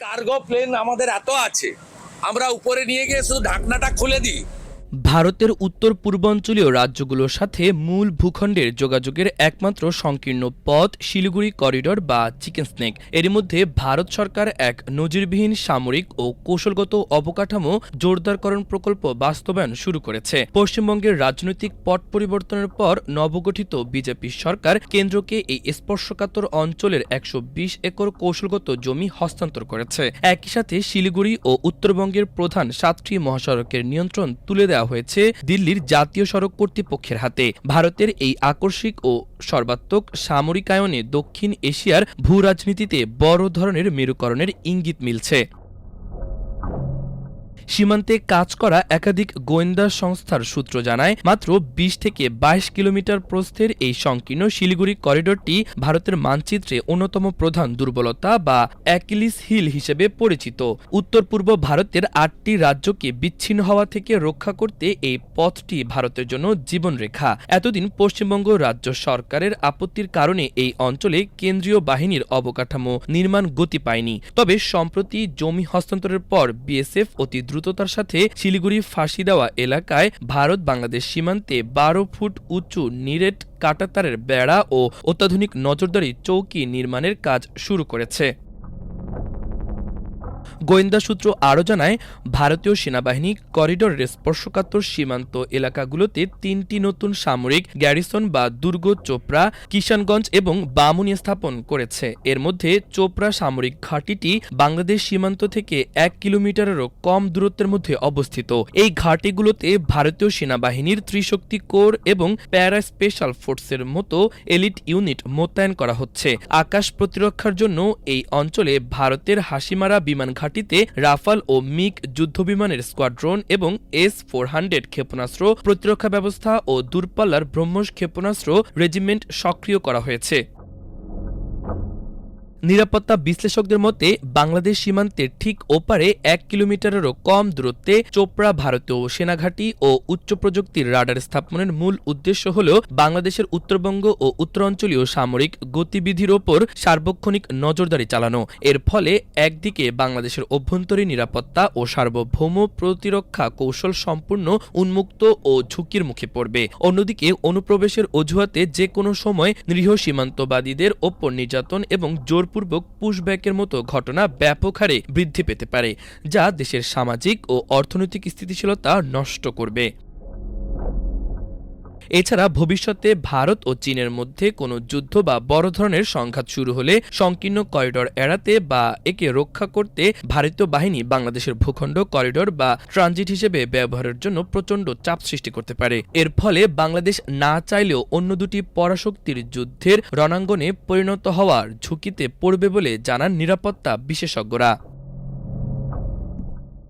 Cargo plane আমাদের এত আছে, আমরা উপরে নিয়ে গিয়ে শুধু ঢাকনাটা খুলে দিই। ভারতের উত্তর পূর্বাঞ্চলীয় রাজ্যগুলোর সাথে মূল ভূখণ্ডের যোগাযোগের একমাত্র সংকীর্ণ পথ শিলিগুড়ি করিডোর বা চিকেন স্নেক। এর মধ্যে ভারত সরকার এক নজিরবিহীন সামরিক ও কৌশলগত অবকাঠামো জোরদারকরণ প্রকল্প বাস্তবায়ন শুরু করেছে। পশ্চিমবঙ্গের রাজনৈতিক পট পরিবর্তনের পর নবগঠিত বিজেপি সরকার কেন্দ্রকে এই স্পর্শকাতর অঞ্চলের ১২০ একর কৌশলগত জমি হস্তান্তর করেছে। একই সাথে শিলিগুড়ি ও উত্তরবঙ্গের প্রধান ৭টি মহাসড়কের নিয়ন্ত্রণ তুলে দেওয়া হয়েছে দিল্লির জাতীয় সড়ক কর্তৃপক্ষের হাতে। ভারতের এই আকস্মিক ও সর্বাত্মক সামরিকায়নে দক্ষিণ এশিয়ার ভূ রাজনীতিতে বড় ধরনের মেরুকরণের ইঙ্গিত মিলছে। সীমান্তে কাজ করা একাধিক গোয়েন্দা সংস্থার সূত্র জানায়, মাত্র ২০ থেকে ২২ কিলোমিটার প্রস্থের এই সংকীর্ণ শিলিগুড়ি করিডোরটি ভারতের মানচিত্রে অন্যতম প্রধান দুর্বলতা বা অ্যাকিলিস হিল হিসেবে পরিচিত। উত্তর পূর্ব ভারতের ৮টি রাজ্যকে বিচ্ছিন্ন হওয়া থেকে রক্ষা করতে এই পথটি ভারতের জন্য জীবনরেখা। এতদিন পশ্চিমবঙ্গ রাজ্য সরকারের আপত্তির কারণে এই অঞ্চলে কেন্দ্রীয় বাহিনীর অবকাঠামো নির্মাণ গতি পায়নি। তবে সম্প্রতি জমি হস্তান্তরের পর বিএসএফ অতি দ্রুততার সাথে শিলিগুড়ি ফাঁসি দেওয়া এলাকায় ভারত বাংলাদেশ সীমান্তে ১২ ফুট উঁচু নিরেট কাঁটাতারের বেড়া ও অত্যাধুনিক নজরদারি চৌকি নির্মাণের কাজ শুরু করেছে। গোয়েন্দা সূত্র আরও জানায়, ভারতীয় সেনাবাহিনী করিডোরের স্পর্শকাতর সীমান্ত এলাকাগুলোতে ৩টি নতুন সামরিক গ্যারিসন বা দুর্গ চোপড়া, কিষানগঞ্জ এবং বামুনি স্থাপন করেছে। এর মধ্যে চোপড়া সামরিক ঘাঁটিটি বাংলাদেশ সীমান্ত থেকে ১ কিলোমিটারেরও কম দূরত্বের মধ্যে অবস্থিত। এই ঘাঁটিগুলোতে ভারতীয় সেনাবাহিনীর ত্রিশক্তি কোর এবং প্যারা স্পেশাল ফোর্সের মতো এলিট ইউনিট মোতায়েন করা হচ্ছে। আকাশ প্রতিরক্ষার জন্য এই অঞ্চলে ভারতের হাসিমারা বিমান ঘাঁটিতে রাফাল ও মিগ যুদ্ধবিমানের স্কোয়াড্রন এবং S-400 ক্ষেপণাস্ত্র প্রতিরক্ষা ব্যবস্থা ও দূরপাল্লার ব্রহ্মস ক্ষেপণাস্ত্র রেজিমেন্ট সক্রিয় করা হয়েছে। নিরাপত্তা বিশ্লেষকদের মতে, বাংলাদেশ সীমান্তের ঠিক ওপারে ১ কিলোমিটারেরও কম দূরত্বে চোপড়া ভারতীয় সেনাঘাঁটি ও উচ্চ প্রযুক্তির রাডার স্থাপনের মূল উদ্দেশ্য হল বাংলাদেশের উত্তরবঙ্গ ও উত্তরাঞ্চলীয় সামরিক গতিবিধির ওপর সার্বক্ষণিক নজরদারি চালানো। এর ফলে একদিকে বাংলাদেশের অভ্যন্তরীণ নিরাপত্তা ও সার্বভৌম প্রতিরক্ষা কৌশল সম্পূর্ণ উন্মুক্ত ও ঝুঁকির মুখে পড়বে, অন্যদিকে অনুপ্রবেশের অজুহাতে যে কোনো সময় নিরীহ সীমান্তবাদীদের ওপর নির্যাতন এবং জোরপূর্বক পুশব্যাকের মতো ঘটনা ব্যাপক হারে বৃদ্ধি পেতে পারে, যা দেশের সামাজিক ও অর্থনৈতিক স্থিতিশীলতা নষ্ট করবে। এছাড়া ভবিষ্যতে ভারত ও চীনের মধ্যে কোনো যুদ্ধ বা বড় ধরনের সংঘাত শুরু হলে সংকীর্ণ করিডোর এড়াতে বা একে রক্ষা করতে ভারতীয় বাহিনী বাংলাদেশের ভূখণ্ড করিডোর বা ট্রানজিট হিসেবে ব্যবহারের জন্য প্রচণ্ড চাপ সৃষ্টি করতে পারে। এর ফলে বাংলাদেশ না চাইলেও অন্য দুটি পরাশক্তির যুদ্ধের রণাঙ্গনে পরিণত হওয়ার ঝুঁকিতে পড়বে বলে জানান নিরাপত্তা বিশেষজ্ঞরা।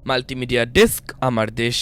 মাল্টিমিডিয়া ডেস্ক, আমার দেশ।